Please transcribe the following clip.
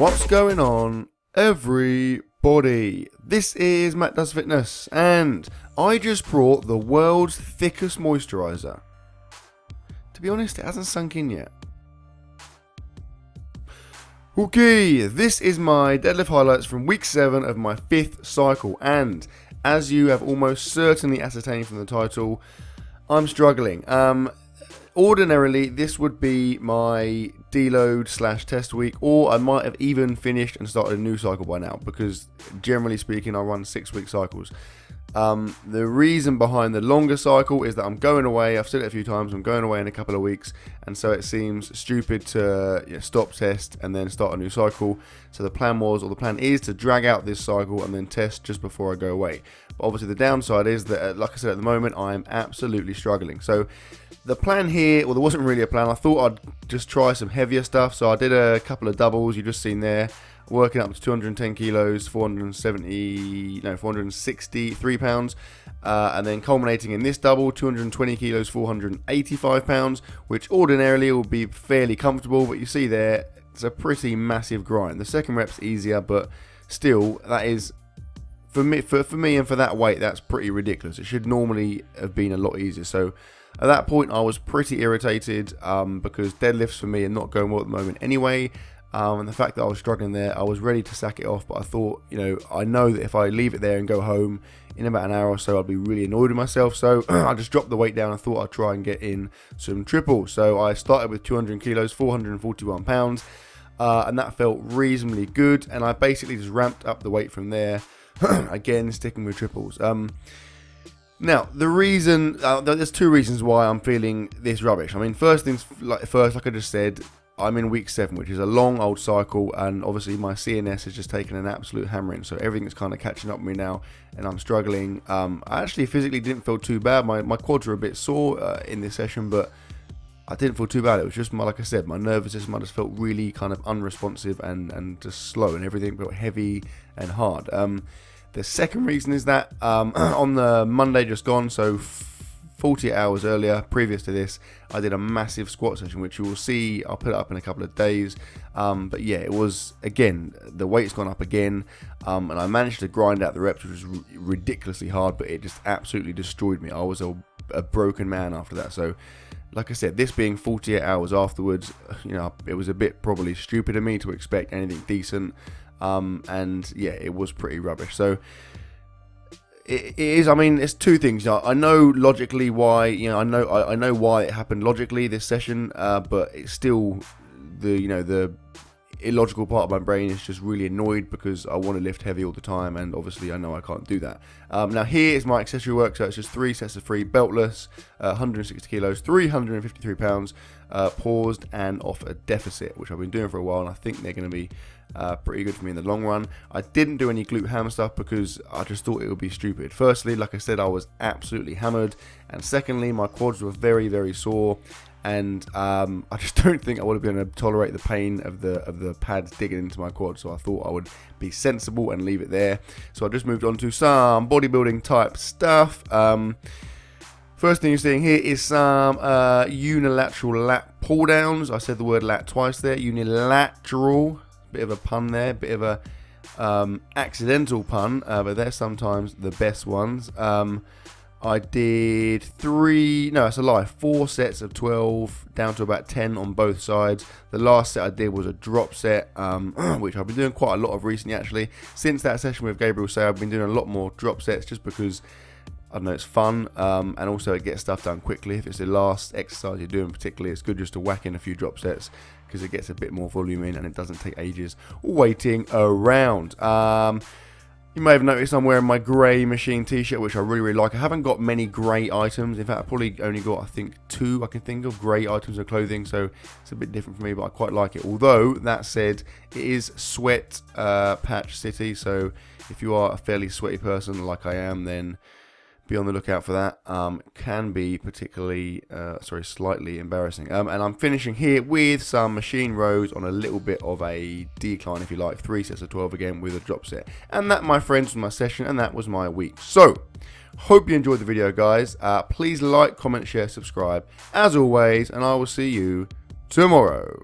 What's going on, everybody? This is Mattdoesfitness, and I just brought the world's thickest moisturiser. To be honest, it hasn't sunk in yet. Okay, this is my deadlift highlights from week 7 of my 5th cycle, and as you have almost certainly ascertained from the title, I'm struggling. Ordinarily, this would be my deload / test week, or I might have even finished and started a new cycle by now, because generally speaking, I run 6-week cycles. The reason behind the longer cycle is that I'm going away. I've said it a few times, I'm going away in a couple of weeks, and so it seems stupid to stop, test, and then start a new cycle. So the plan was, or the plan is, to drag out this cycle and then test just before I go away. But obviously the downside is that, like I said, at the moment I'm absolutely struggling. So the plan here, well, there wasn't really a plan. I thought I'd just try some heavier stuff, so I did a couple of doubles you just seen there, working up to 210 kilos, 463 pounds, and then culminating in this double, 220 kilos, 485 pounds, which ordinarily will be fairly comfortable, but you see there, it's a pretty massive grind. The second rep's easier, but still, that is, for me and for that weight, that's pretty ridiculous. It should normally have been a lot easier. So at that point, I was pretty irritated because deadlifts for me are not going well at the moment anyway. And the fact that I was struggling there, I was ready to sack it off, but I thought, I know that if I leave it there and go home in about an hour or so, I'd be really annoyed with myself. So I just dropped the weight down. I thought I'd try and get in some triples. So I started with 200 kilos, 441 pounds, and that felt reasonably good. And I basically just ramped up the weight from there, again, sticking with triples. Now, the reason, there's two reasons why I'm feeling this rubbish. I mean, first, like I just said, I'm in week 7, which is a long old cycle, and obviously my CNS has just taken an absolute hammering, so everything's kind of catching up with me now, and I'm struggling. I actually physically didn't feel too bad. My quads were a bit sore in this session, but I didn't feel too bad. It was just, like I said, my nervous system, I just felt really kind of unresponsive and just slow, and everything felt heavy and hard. The second reason is that on the Monday just gone, so 48 hours earlier, previous to this, I did a massive squat session, which you will see. I'll put it up in a couple of days. But yeah, it was, again, the weight's gone up again. And I managed to grind out the reps, which was ridiculously hard, but it just absolutely destroyed me. I was a broken man after that. So, like I said, this being 48 hours afterwards, it was a bit probably stupid of me to expect anything decent. And yeah, it was pretty rubbish. So it is. I mean, it's two things. I know logically why. I know why it happened logically this session. But it's still the illogical part of my brain is just really annoyed because I want to lift heavy all the time, and obviously I know I can't do that. Now here is my accessory work. So it's just 3 sets of 3 beltless, 160 kilos, 353 pounds, paused and off a deficit, which I've been doing for a while, and I think they're going to be pretty good for me in the long run. I didn't do any glute ham stuff because I just thought it would be stupid. Firstly, like I said, I was absolutely hammered, and secondly, my quads were very, very sore, and I just don't think I would have been able to tolerate the pain of the pads digging into my quad. So I thought I would be sensible and leave it there. So I just moved on to some bodybuilding type stuff. First thing you're seeing here is some unilateral lat pull downs. I said the word lat twice there. Unilateral, bit of a pun there, bit of a accidental pun, but they're sometimes the best ones. I did 4 sets of 12 down to about 10 on both sides. The last set I did was a drop set, which I've been doing quite a lot of recently actually. Since that session with Gabriel Say, I've been doing a lot more drop sets just because, I don't know, it's fun, and also it gets stuff done quickly. If it's the last exercise you're doing particularly, it's good just to whack in a few drop sets because it gets a bit more volume in and it doesn't take ages waiting around. You may have noticed I'm wearing my grey machine t-shirt, which I really, really like. I haven't got many grey items. In fact, I've probably only got, I think, 2 I can think of grey items of clothing, so it's a bit different for me, but I quite like it. Although, that said, it is sweat patch city, so if you are a fairly sweaty person like I am, then be on the lookout for that. It can be particularly, slightly embarrassing. And I'm finishing here with some machine rows on a little bit of a decline, if you like. 3 sets of 12 again with a drop set. And that, my friends, was my session, and that was my week. So, hope you enjoyed the video, guys. Please like, comment, share, subscribe, as always, and I will see you tomorrow.